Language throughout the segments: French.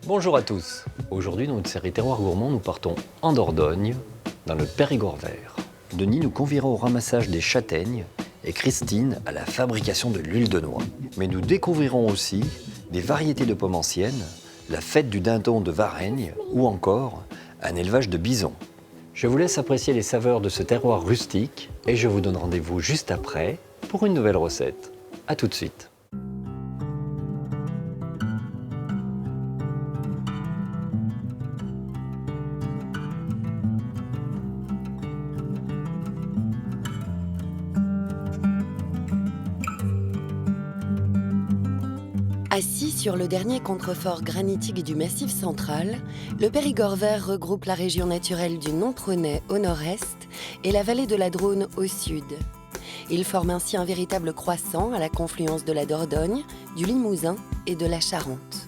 Bonjour à tous. Aujourd'hui, dans notre série Terroir Gourmand, nous partons en Dordogne, dans le Périgord vert. Denis nous conviera au ramassage des châtaignes et Christine à la fabrication de l'huile de noix. Mais nous découvrirons aussi des variétés de pommes anciennes, la fête du dindon de Varennes ou encore un élevage de bisons. Je vous laisse apprécier les saveurs de ce terroir rustique et je vous donne rendez-vous juste après pour une nouvelle recette. A tout de suite. Assis sur le dernier contrefort granitique du Massif central, le Périgord vert regroupe la région naturelle du Nontronais au nord-est et la vallée de la Dronne au sud. Il forme ainsi un véritable croissant à la confluence de la Dordogne, du Limousin et de la Charente.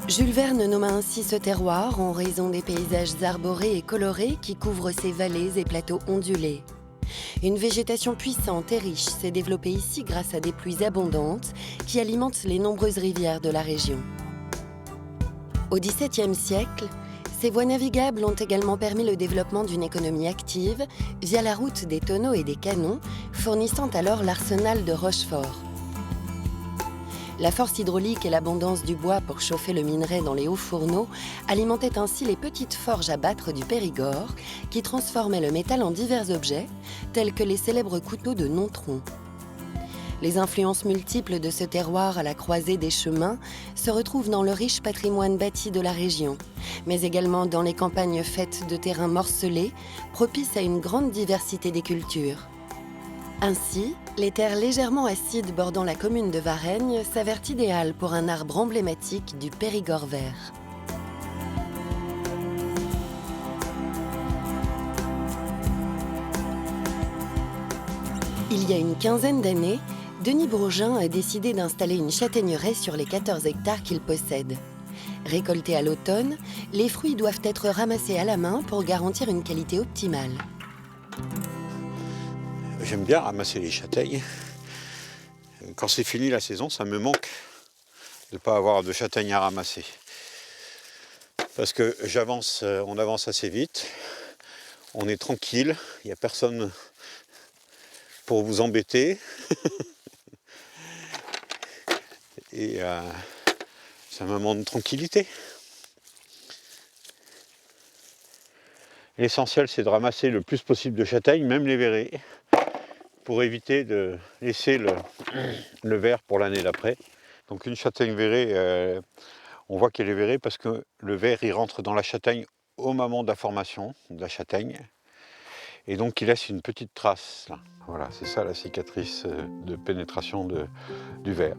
Jules Verne nomma ainsi ce terroir en raison des paysages arborés et colorés qui couvrent ces vallées et plateaux ondulés. Une végétation puissante et riche s'est développée ici grâce à des pluies abondantes qui alimentent les nombreuses rivières de la région. Au XVIIe siècle, ces voies navigables ont également permis le développement d'une économie active via la route des tonneaux et des canons, fournissant alors l'arsenal de Rochefort. La force hydraulique et l'abondance du bois pour chauffer le minerai dans les hauts fourneaux alimentaient ainsi les petites forges à battre du Périgord qui transformaient le métal en divers objets, tels que les célèbres couteaux de Nontron. Les influences multiples de ce terroir à la croisée des chemins se retrouvent dans le riche patrimoine bâti de la région, mais également dans les campagnes faites de terrains morcelés, propices à une grande diversité des cultures. Ainsi, les terres légèrement acides bordant la commune de Varennes s'avèrent idéales pour un arbre emblématique du Périgord vert. Il y a une quinzaine d'années, Denis Bourgin a décidé d'installer une châtaigneraie sur les 14 hectares qu'il possède. Récoltés à l'automne, les fruits doivent être ramassés à la main pour garantir une qualité optimale. J'aime bien ramasser les châtaignes. Quand c'est fini la saison, ça me manque de ne pas avoir de châtaignes à ramasser. Parce que on avance assez vite, on est tranquille, il n'y a personne pour vous embêter. Et c'est un moment de tranquillité. L'essentiel, c'est de ramasser le plus possible de châtaignes, même les verrées, pour éviter de laisser le vert pour l'année d'après. Donc une châtaigne verrée, on voit qu'elle est verrée parce que le vert il rentre dans la châtaigne au moment de la formation de la châtaigne. Et donc il laisse une petite trace là. Voilà, c'est ça la cicatrice de pénétration du vert.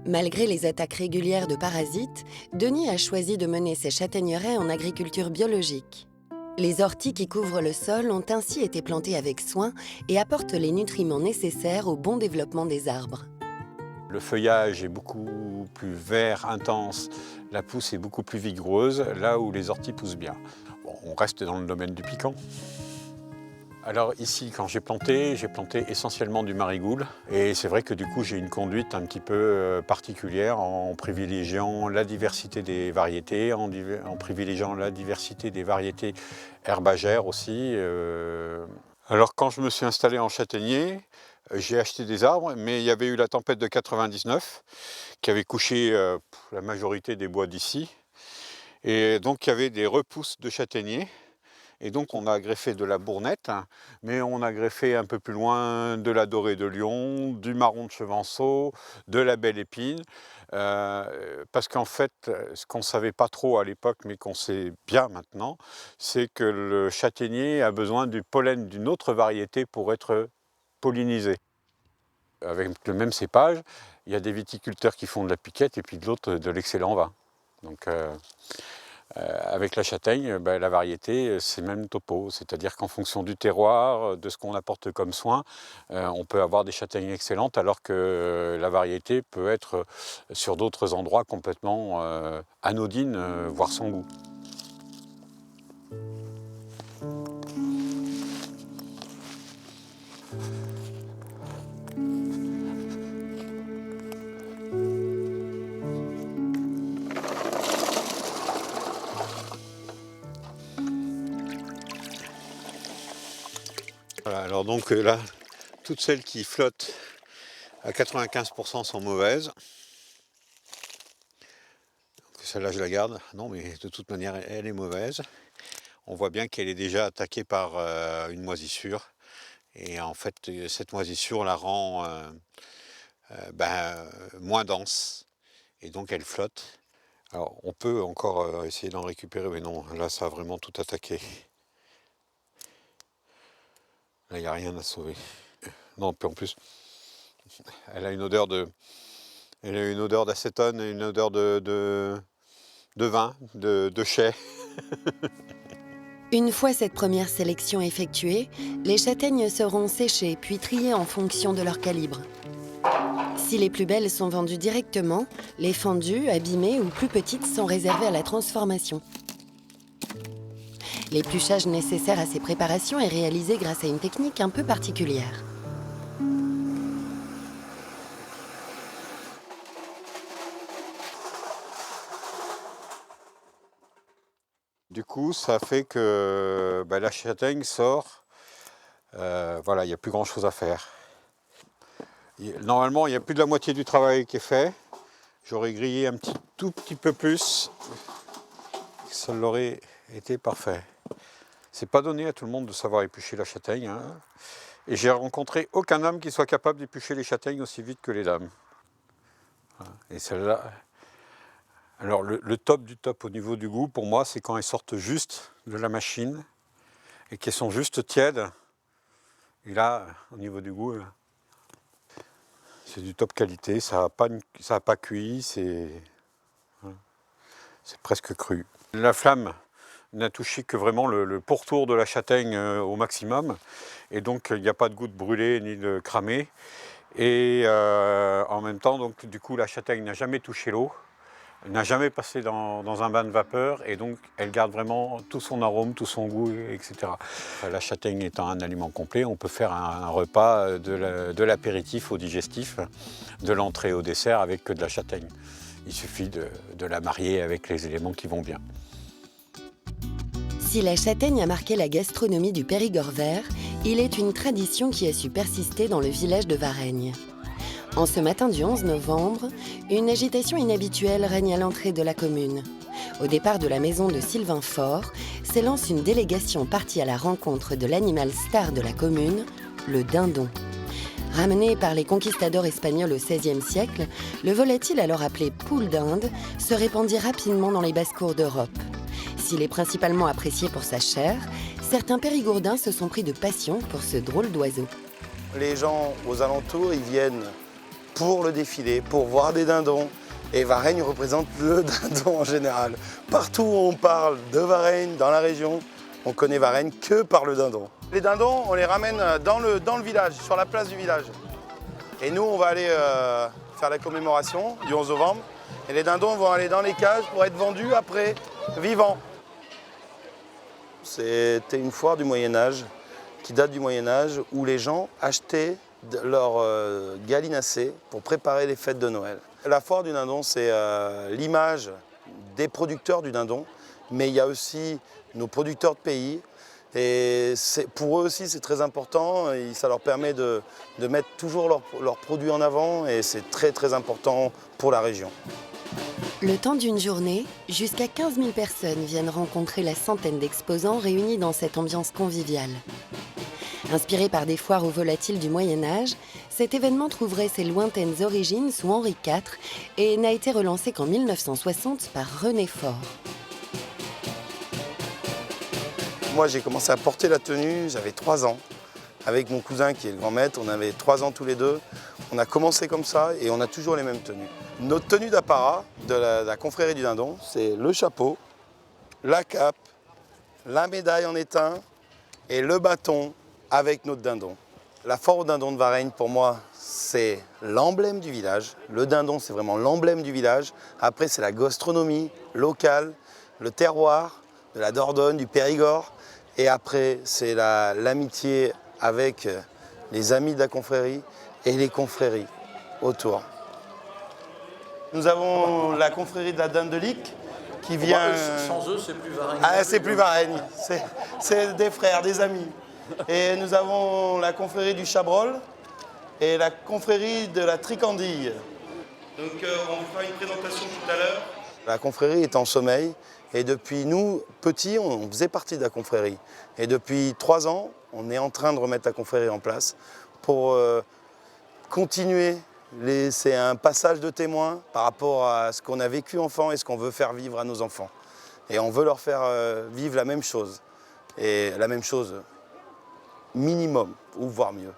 Malgré les attaques régulières de parasites, Denis a choisi de mener ses châtaigneraies en agriculture biologique. Les orties qui couvrent le sol ont ainsi été plantées avec soin et apportent les nutriments nécessaires au bon développement des arbres. Le feuillage est beaucoup plus vert, intense, la pousse est beaucoup plus vigoureuse, là où les orties poussent bien. Bon, on reste dans le domaine du piquant. Alors ici, quand j'ai planté essentiellement du marigoule. Et c'est vrai que du coup, j'ai une conduite un petit peu particulière en privilégiant la diversité des variétés, en privilégiant la diversité des variétés herbagères aussi. Alors quand je me suis installé en châtaignier, j'ai acheté des arbres, mais il y avait eu la tempête de 99 qui avait couché la majorité des bois d'ici. Et donc il y avait des repousses de châtaigniers. Et donc on a greffé de la bournette, mais on a greffé un peu plus loin de la dorée de Lyon, du marron de Chevanceau, de la belle épine. Parce qu'en fait, ce qu'on ne savait pas trop à l'époque, mais qu'on sait bien maintenant, c'est que le châtaignier a besoin du pollen d'une autre variété pour être pollinisé. Avec le même cépage, il y a des viticulteurs qui font de la piquette et puis d'autres de l'excellent vin. Donc, avec la châtaigne, la variété, c'est même topo, c'est-à-dire qu'en fonction du terroir, de ce qu'on apporte comme soin, on peut avoir des châtaignes excellentes alors que la variété peut être sur d'autres endroits complètement anodine, voire sans goût. Voilà, alors donc là, toutes celles qui flottent à 95% sont mauvaises. Celle-là, je la garde. Non, mais de toute manière, elle est mauvaise. On voit bien qu'elle est déjà attaquée par une moisissure. Et en fait, cette moisissure la rend moins dense. Et donc, elle flotte. Alors, on peut encore essayer d'en récupérer, mais non, là, ça a vraiment tout attaqué. Là, il n'y a rien à sauver. Non, puis en plus, elle a une odeur d'acétone et une odeur de vin, de chai. Une fois cette première sélection effectuée, les châtaignes seront séchées puis triées en fonction de leur calibre. Si les plus belles sont vendues directement, les fendues, abîmées ou plus petites sont réservées à la transformation. L'épluchage nécessaire à ces préparations est réalisé grâce à une technique un peu particulière. Du coup, ça fait que la châtaigne sort. Voilà, il n'y a plus grand-chose à faire. Normalement, il y a plus de la moitié du travail qui est fait. J'aurais grillé tout petit peu plus. Ça l'aurait été parfait. C'est pas donné à tout le monde de savoir éplucher la châtaigne, hein. Et j'ai rencontré aucun homme qui soit capable d'éplucher les châtaignes aussi vite que les dames. Voilà. Et celle-là. Alors le top du top au niveau du goût, pour moi, c'est quand elles sortent juste de la machine et qu'elles sont juste tièdes. Et là, au niveau du goût, c'est du top qualité, ça n'a pas cuit, c'est presque cru. La flamme n'a touché que vraiment le pourtour de la châtaigne au maximum. Et donc, il n'y a pas de goût de brûlé ni de cramé. Et en même temps, donc, du coup, la châtaigne n'a jamais touché l'eau, n'a jamais passé dans un bain de vapeur. Et donc, elle garde vraiment tout son arôme, tout son goût, etc. La châtaigne étant un aliment complet, on peut faire un repas de l'apéritif au digestif, de l'entrée au dessert avec que de la châtaigne. Il suffit de la marier avec les éléments qui vont bien. Si la châtaigne a marqué la gastronomie du Périgord vert, il est une tradition qui a su persister dans le village de Varennes. En ce matin du 11 novembre, une agitation inhabituelle règne à l'entrée de la commune. Au départ de la maison de Sylvain Faure, s'élance une délégation partie à la rencontre de l'animal star de la commune, le dindon. Ramené par les conquistadors espagnols au XVIe siècle, le volatile alors appelé poule d'Inde se répandit rapidement dans les basses-cours d'Europe. S'il est principalement apprécié pour sa chair, certains périgourdins se sont pris de passion pour ce drôle d'oiseau. Les gens aux alentours, ils viennent pour le défilé, pour voir des dindons. Et Varennes représente le dindon en général. Partout où on parle de Varennes, dans la région, on connaît Varennes que par le dindon. Les dindons, on les ramène dans le village, sur la place du village. Et nous, on va aller faire la commémoration du 11 novembre. Et les dindons vont aller dans les cages pour être vendus après, vivants. C'était une foire du Moyen-Âge, qui date du Moyen-Âge, où les gens achetaient leur gallinacés pour préparer les fêtes de Noël. La foire du dindon, c'est l'image des producteurs du dindon, mais il y a aussi nos producteurs de pays. Et pour eux aussi, c'est très important. Et ça leur permet de mettre toujours leurs produits en avant et c'est très très important pour la région. Le temps d'une journée, jusqu'à 15 000 personnes viennent rencontrer la centaine d'exposants réunis dans cette ambiance conviviale. Inspiré par des foires aux volatiles du Moyen-Âge, cet événement trouverait ses lointaines origines sous Henri IV et n'a été relancé qu'en 1960 par René Faure. Moi, j'ai commencé à porter la tenue, j'avais 3 ans. Avec mon cousin qui est le grand maître, on avait 3 ans tous les deux. On a commencé comme ça et on a toujours les mêmes tenues. Notre tenue d'apparat de la confrérie du dindon, c'est le chapeau, la cape, la médaille en étain et le bâton avec notre dindon. La foire au dindon de Varennes, pour moi, c'est l'emblème du village. Le dindon, c'est vraiment l'emblème du village. Après, c'est la gastronomie locale, le terroir de la Dordogne, du Périgord. Et après, c'est l'amitié avec les amis de la confrérie et les confréries autour. Nous avons la confrérie de la Dinde de Lic qui vient... Sans eux, c'est plus Varennes. Ah, c'est plus Varennes, c'est des frères, des amis. Et nous avons la confrérie du Chabrol et la confrérie de la Tricandille. Donc on fera une présentation tout à l'heure. La confrérie est en sommeil et depuis nous, petits, on faisait partie de la confrérie. Et depuis 3 ans, on est en train de remettre la confrérie en place pour continuer. C'est un passage de témoin par rapport à ce qu'on a vécu enfant et ce qu'on veut faire vivre à nos enfants. Et on veut leur faire vivre la même chose. Et la même chose minimum, ou voire mieux.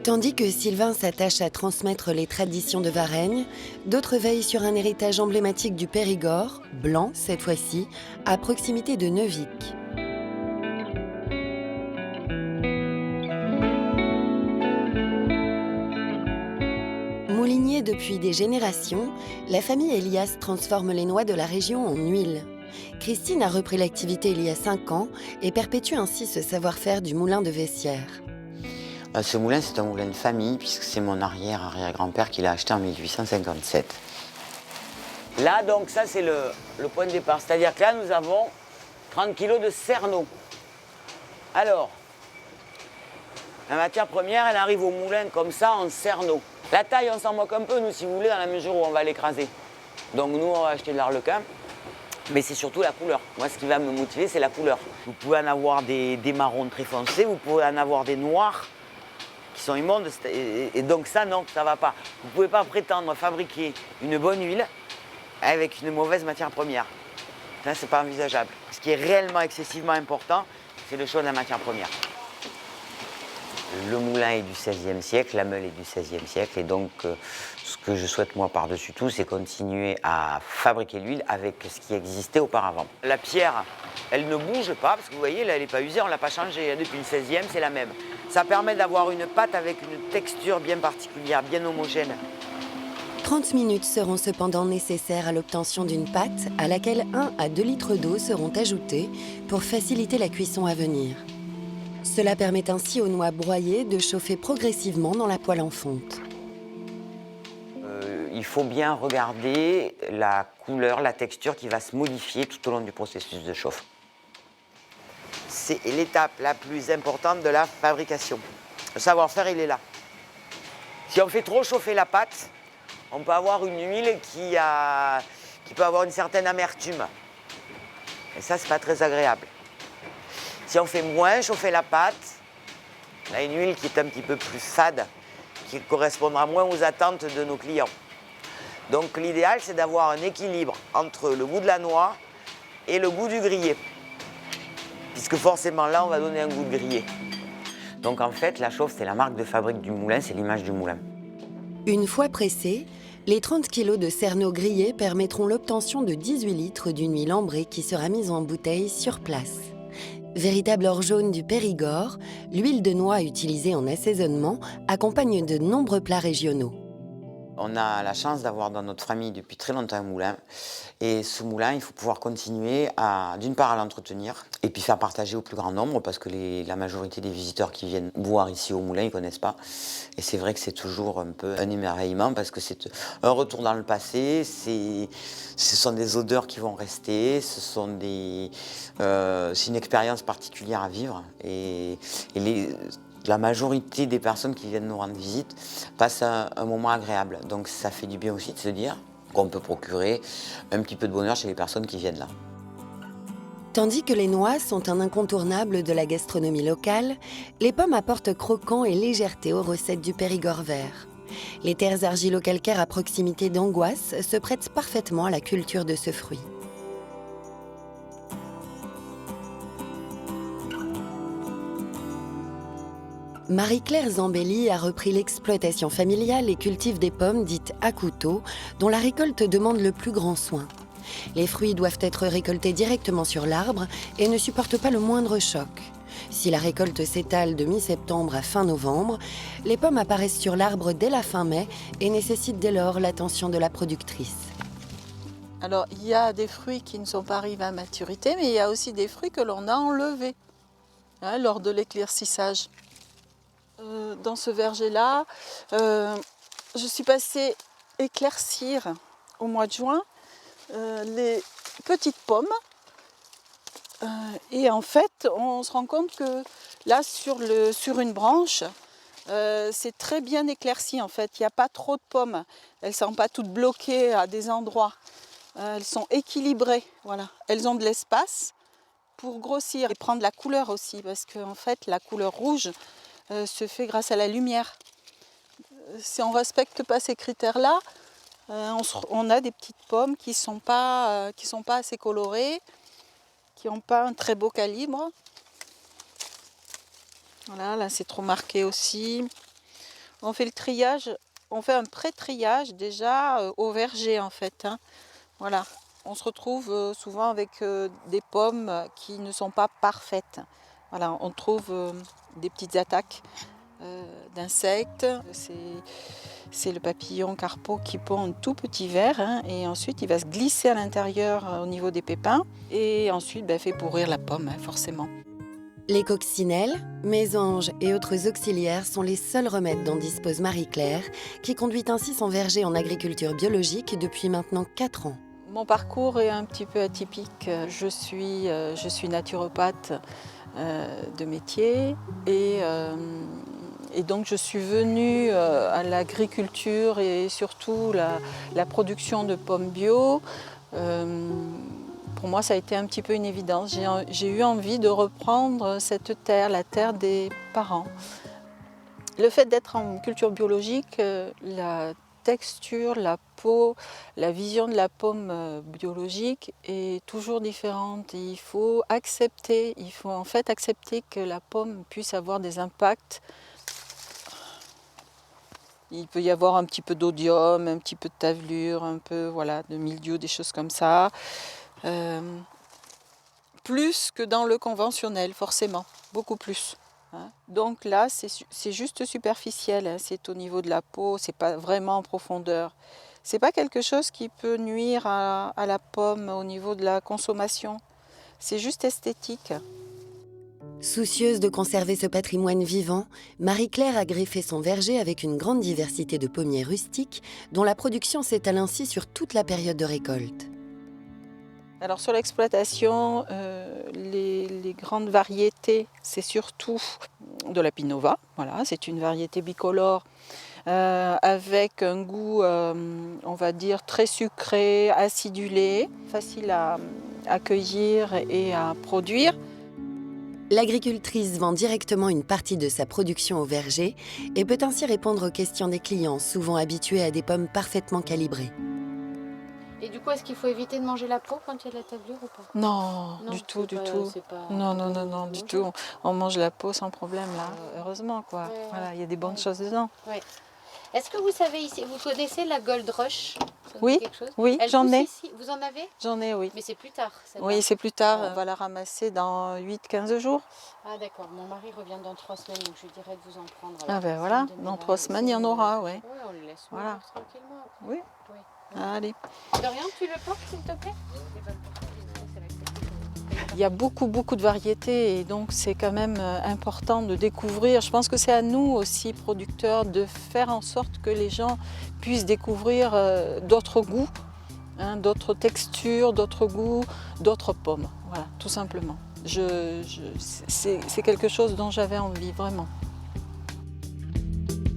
Tandis que Sylvain s'attache à transmettre les traditions de Varennes, d'autres veillent sur un héritage emblématique du Périgord, blanc cette fois-ci, à proximité de Neuvic. Moulinier depuis des générations, la famille Elias transforme les noix de la région en huile. Christine a repris l'activité il y a 5 ans et perpétue ainsi ce savoir-faire du moulin de Vessières. Ce moulin, c'est un moulin de famille, puisque c'est mon arrière-arrière-grand-père qui l'a acheté en 1857. Là, donc, ça, c'est le point de départ. C'est-à-dire que là, nous avons 30 kg de cerneau. Alors, la matière première, elle arrive au moulin comme ça, en cerneau. La taille, on s'en moque un peu, nous, si vous voulez, dans la mesure où on va l'écraser. Donc, nous, on va acheter de l'arlequin. Mais c'est surtout la couleur. Moi, ce qui va me motiver, c'est la couleur. Vous pouvez en avoir des marrons très foncés, vous pouvez en avoir des noirs qui sont immondes. Et donc ça, non, ça ne va pas. Vous ne pouvez pas prétendre fabriquer une bonne huile avec une mauvaise matière première. Ça, ce n'est pas envisageable. Ce qui est réellement excessivement important, c'est le choix de la matière première. Le moulin est du XVIe siècle, la meule est du XVIe siècle, et donc ce que je souhaite moi par-dessus tout, c'est continuer à fabriquer l'huile avec ce qui existait auparavant. La pierre, elle ne bouge pas, parce que vous voyez, là, elle n'est pas usée, on ne l'a pas changée. Depuis le XVIe, c'est la même. Ça permet d'avoir une pâte avec une texture bien particulière, bien homogène. 30 minutes seront cependant nécessaires à l'obtention d'une pâte à laquelle 1 à 2 litres d'eau seront ajoutés pour faciliter la cuisson à venir. Cela permet ainsi aux noix broyées de chauffer progressivement dans la poêle en fonte. Il faut bien regarder la couleur, la texture qui va se modifier tout au long du processus de chauffe. C'est l'étape la plus importante de la fabrication. Le savoir-faire, il est là. Si on fait trop chauffer la pâte, on peut avoir une huile qui peut avoir une certaine amertume. Et ça, c'est pas très agréable. Si on fait moins chauffer la pâte, on a une huile qui est un petit peu plus fade, qui correspondra moins aux attentes de nos clients. Donc l'idéal, c'est d'avoir un équilibre entre le goût de la noix et le goût du grillé. Puisque forcément là, on va donner un goût de grillé. Donc en fait, la chauffe, c'est la marque de fabrique du moulin, c'est l'image du moulin. Une fois pressés, les 30 kg de cerneau grillé permettront l'obtention de 18 litres d'une huile ambrée qui sera mise en bouteille sur place. Véritable or jaune du Périgord, l'huile de noix utilisée en assaisonnement accompagne de nombreux plats régionaux. On a la chance d'avoir dans notre famille depuis très longtemps un moulin. Et ce moulin, il faut pouvoir continuer d'une part à l'entretenir et puis faire partager au plus grand nombre parce que la majorité des visiteurs qui viennent boire ici au moulin, ils ne connaissent pas. Et c'est vrai que c'est toujours un peu un émerveillement parce que c'est un retour dans le passé, ce sont des odeurs qui vont rester, c'est une expérience particulière à vivre. La majorité des personnes qui viennent nous rendre visite passent un moment agréable. Donc ça fait du bien aussi de se dire qu'on peut procurer un petit peu de bonheur chez les personnes qui viennent là. Tandis que les noix sont un incontournable de la gastronomie locale, les pommes apportent croquant et légèreté aux recettes du Périgord vert. Les terres argilo-calcaires à proximité d'Angoisse se prêtent parfaitement à la culture de ce fruit. Marie-Claire Zambelli a repris l'exploitation familiale et cultive des pommes dites à couteau, dont la récolte demande le plus grand soin. Les fruits doivent être récoltés directement sur l'arbre et ne supportent pas le moindre choc. Si la récolte s'étale de mi-septembre à fin novembre, les pommes apparaissent sur l'arbre dès la fin mai et nécessitent dès lors l'attention de la productrice. Alors, il y a des fruits qui ne sont pas arrivés à maturité, mais il y a aussi des fruits que l'on a enlevés. hein, lors de l'éclaircissage. Dans ce verger-là, je suis passée éclaircir au mois de juin les petites pommes. Et en fait, on se rend compte que là, sur une branche, c'est très bien éclairci en fait. Il n'y a pas trop de pommes. Elles ne sont pas toutes bloquées à des endroits. Elles sont équilibrées. Voilà. Elles ont de l'espace pour grossir et prendre la couleur aussi. Parce qu'en fait, la couleur rouge se fait grâce à la lumière. Si on ne respecte pas ces critères-là, on a des petites pommes qui ne sont pas assez colorées, qui n'ont pas un très beau calibre. Voilà, là c'est trop marqué aussi. On fait le triage, on fait un pré-triage déjà au verger en fait. Hein. Voilà, on se retrouve souvent avec des pommes qui ne sont pas parfaites. Voilà, on trouve des petites attaques d'insectes. C'est le papillon carpeau qui pond un tout petit ver hein, et ensuite il va se glisser à l'intérieur au niveau des pépins et ensuite fait pourrir la pomme hein, forcément. Les coccinelles, mésanges et autres auxiliaires sont les seuls remèdes dont dispose Marie-Claire, qui conduit ainsi son verger en agriculture biologique depuis maintenant 4 ans. Mon parcours est un petit peu atypique. Je suis naturopathe de métier et donc je suis venue à l'agriculture et surtout la production de pommes bio. Pour moi, ça a été un petit peu une évidence. J'ai eu envie de reprendre cette terre, la terre des parents. Le fait d'être en culture biologique, la texture, la peau, la vision de la pomme biologique est toujours différente. Il faut en fait accepter que la pomme puisse avoir des impacts. Il peut y avoir un petit peu d'odium, un petit peu de tavelure, un peu voilà, de mildiou, des choses comme ça. Plus que dans le conventionnel, forcément, beaucoup plus. Hein. Donc là, c'est juste superficiel, hein. C'est au niveau de la peau, c'est pas vraiment en profondeur. C'est pas quelque chose qui peut nuire à la pomme au niveau de la consommation. C'est juste esthétique. Soucieuse de conserver ce patrimoine vivant, Marie-Claire a greffé son verger avec une grande diversité de pommiers rustiques dont la production s'étale ainsi sur toute la période de récolte. Alors sur l'exploitation, les grandes variétés, c'est surtout de la Pinova. Voilà, c'est une variété bicolore avec un goût, on va dire, très sucré, acidulé, facile à cueillir et à produire. L'agricultrice vend directement une partie de sa production au verger et peut ainsi répondre aux questions des clients, souvent habitués à des pommes parfaitement calibrées. Et du coup, est-ce qu'il faut éviter de manger la peau quand il y a de la tavelure ou pas? Non, du tout. Non, du tout. On mange la peau sans problème, là. Heureusement, quoi. Ouais. Voilà, il y a des bonnes choses dedans. Ouais. Est-ce que vous savez ici, vous connaissez la Gold Rush? Oui, oui, j'en ai. Ici. Vous en avez? J'en ai, oui. Mais c'est plus tard. Oui, c'est plus tard. On va la ramasser dans 8-15 jours. Ah d'accord, mon mari revient dans 3 semaines, donc je lui dirais de vous en prendre. Ah ben voilà, dans 3 semaines, il y en aura, oui. Oui, on le laisse voilà. Tranquillement. Oui. Allez. Dorian, tu le portes s'il te plaît? Il y a beaucoup de variétés et donc c'est quand même important de découvrir. Je pense que c'est à nous aussi, producteurs, de faire en sorte que les gens puissent découvrir d'autres goûts, hein, d'autres textures, d'autres goûts, d'autres pommes. Voilà, tout simplement. C'est quelque chose dont j'avais envie, vraiment.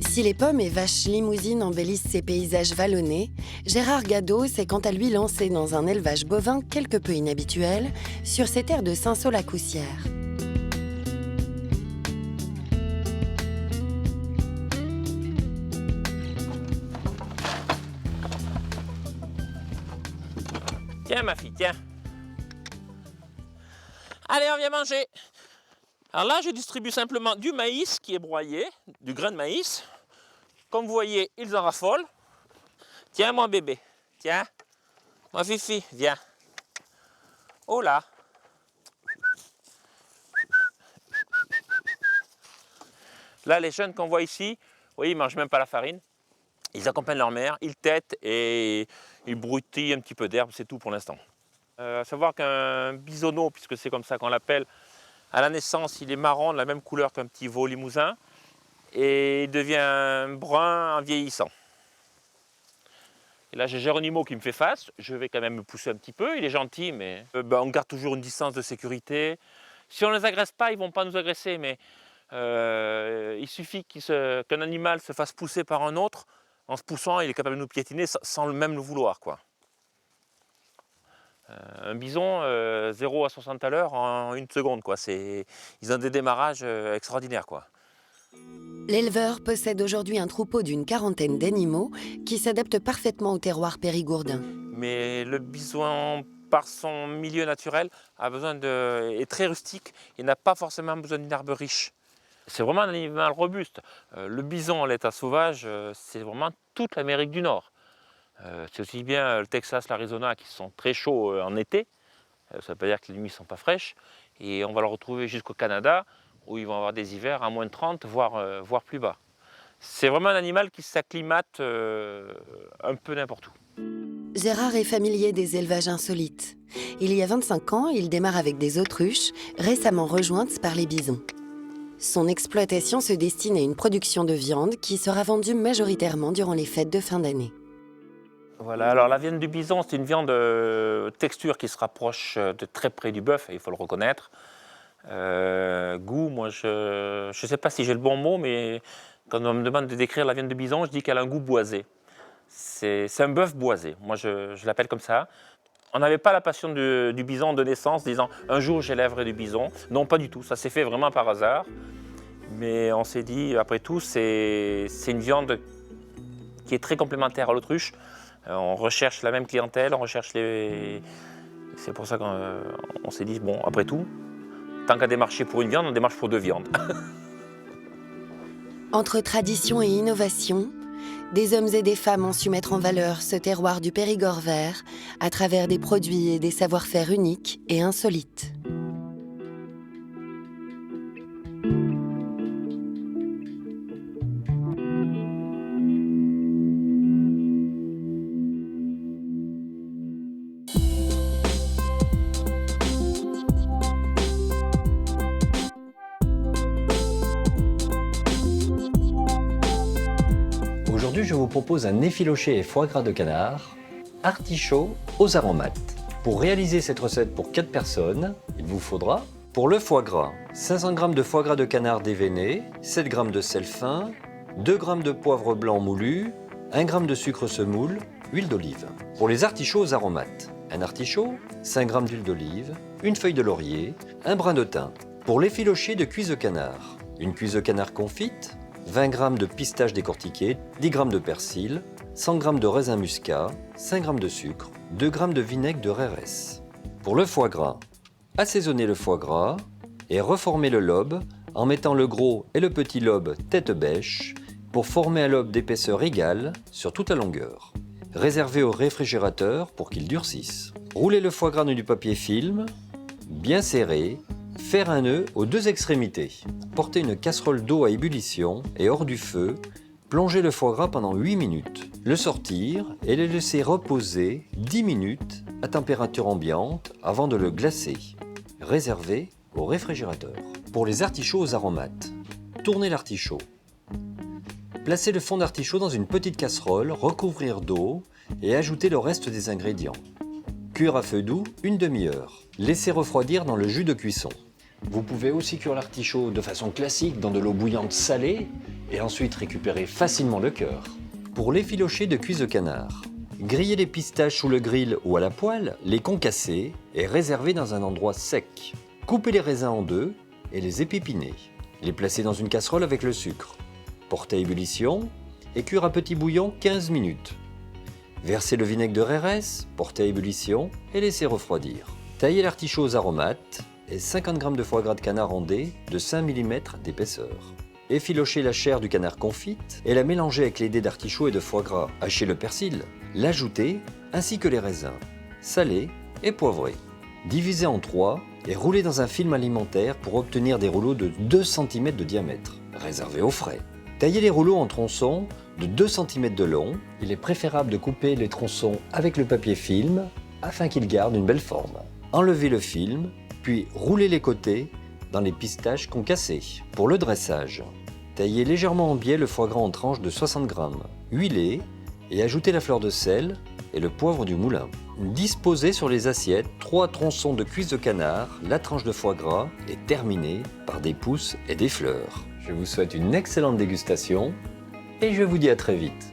Si les pommes et vaches limousines embellissent ces paysages vallonnés, Gérard Gadot s'est quant à lui lancé dans un élevage bovin quelque peu inhabituel sur ces terres de Saint-Saul-la-Coussière. Tiens ma fille, tiens. Allez, on vient manger. Alors là, je distribue simplement du maïs qui est broyé, du grain de maïs. Comme vous voyez, ils en raffolent. Tiens, mon bébé. Tiens. Mon fifi, viens. Oh là. Là, les jeunes qu'on voit ici, vous voyez, ils ne mangent même pas la farine. Ils accompagnent leur mère, ils tètent et ils broutillent un petit peu d'herbe, c'est tout pour l'instant. À savoir qu'un bisonneau, puisque c'est comme ça qu'on l'appelle, À la naissance, il est marron, de la même couleur qu'un petit veau limousin, et il devient brun en vieillissant. Et là, j'ai Geronimo qui me fait face. Je vais quand même me pousser un petit peu. Il est gentil, mais on garde toujours une distance de sécurité. Si on ne les agresse pas, ils ne vont pas nous agresser, mais il suffit qu'un animal se fasse pousser par un autre. En se poussant, il est capable de nous piétiner sans même le vouloir, quoi. Un bison, 0 à 60 à l'heure en 1 seconde, quoi. Ils ont des démarrages extraordinaires, quoi. L'éleveur possède aujourd'hui un troupeau d'une 40aine d'animaux qui s'adaptent parfaitement au terroir périgourdin. Mais le bison, par son milieu naturel, est très rustique et n'a pas forcément besoin d'une herbe riche. C'est vraiment un animal robuste. Le bison en l'état sauvage, c'est vraiment toute l'Amérique du Nord. C'est aussi bien le Texas, l'Arizona qui sont très chauds en été. Ça veut pas dire que les nuits ne sont pas fraîches. Et on va le retrouver jusqu'au Canada, où ils vont avoir des hivers à moins de 30, voire plus bas. C'est vraiment un animal qui s'acclimate un peu n'importe où. Gérard est familier des élevages insolites. Il y a 25 ans, il démarre avec des autruches, récemment rejointes par les bisons. Son exploitation se destine à une production de viande qui sera vendue majoritairement durant les fêtes de fin d'année. Voilà, alors la viande du bison, c'est une viande texture qui se rapproche de très près du bœuf, il faut le reconnaître. Goût, moi je ne sais pas si j'ai le bon mot, mais quand on me demande de décrire la viande de bison, je dis qu'elle a un goût boisé. C'est un bœuf boisé, moi je l'appelle comme ça. On n'avait pas la passion du bison de naissance, disant un jour j'élèverai du bison. Non, pas du tout, ça s'est fait vraiment par hasard. Mais on s'est dit, après tout, c'est une viande qui est très complémentaire à l'autruche. On recherche la même clientèle, on recherche les... C'est pour ça qu'on s'est dit, bon, après tout, tant qu'à démarcher pour une viande, on démarche pour 2 viandes. Entre tradition et innovation, des hommes et des femmes ont su mettre en valeur ce terroir du Périgord vert à travers des produits et des savoir-faire uniques et insolites. Aujourd'hui, je vous propose un effiloché et foie gras de canard, artichaut aux aromates. Pour réaliser cette recette pour 4 personnes, il vous faudra, pour le foie gras, 500 g de foie gras de canard déveiné, 7 g de sel fin, 2 g de poivre blanc moulu, 1 g de sucre semoule, huile d'olive. Pour les artichauts aux aromates, un artichaut, 5 g d'huile d'olive, une feuille de laurier, un brin de thym. Pour l'effiloché de cuisse de canard, une cuisse de canard confite, 20 g de pistaches décortiquées, 10 g de persil, 100 g de raisin muscat, 5 g de sucre, 2 g de vinaigre de Rérès. Pour le foie gras, assaisonnez le foie gras et reformez le lobe en mettant le gros et le petit lobe tête bêche pour former un lobe d'épaisseur égale sur toute la longueur. Réservez au réfrigérateur pour qu'il durcisse. Roulez le foie gras dans du papier film, bien serré. Faire un nœud aux 2 extrémités. Portez une casserole d'eau à ébullition et hors du feu, plongez le foie gras pendant 8 minutes. Le sortir et le laisser reposer 10 minutes à température ambiante avant de le glacer. Réservé au réfrigérateur. Pour les artichauts aux aromates, tournez l'artichaut. Placez le fond d'artichaut dans une petite casserole, recouvrir d'eau et ajouter le reste des ingrédients. Cuire à feu doux 1 demi-heure. Laissez refroidir dans le jus de cuisson. Vous pouvez aussi cuire l'artichaut de façon classique dans de l'eau bouillante salée et ensuite récupérer facilement le cœur. Pour l'effiloché de cuisse de canard, grillez les pistaches sous le grill ou à la poêle, les concasser et réserver dans un endroit sec. Coupez les raisins en 2 et les épipinez. Les placer dans une casserole avec le sucre. Porter à ébullition et cuire à petit bouillon 15 minutes. Versez le vinaigre de Rérès, porter à ébullition et laissez refroidir. Taillez l'artichaut aux aromates et 50 g de foie gras de canard en dés de 5 mm d'épaisseur. Effilochez la chair du canard confite et la mélangez avec les dés d'artichaut et de foie gras. Hachez le persil, l'ajoutez ainsi que les raisins, salés et poivrés. Divisez en 3 et roulez dans un film alimentaire pour obtenir des rouleaux de 2 cm de diamètre. Réservez au frais. Taillez les rouleaux en tronçons de 2 cm de long. Il est préférable de couper les tronçons avec le papier film afin qu'ils gardent une belle forme. Enlevez le film, puis roulez les côtés dans les pistaches concassées. Pour le dressage, taillez légèrement en biais le foie gras en tranches de 60 g. Huilez et ajoutez la fleur de sel et le poivre du moulin. Disposez sur les assiettes 3 tronçons de cuisses de canard, la tranche de foie gras et terminez par des pousses et des fleurs. Je vous souhaite une excellente dégustation et je vous dis à très vite.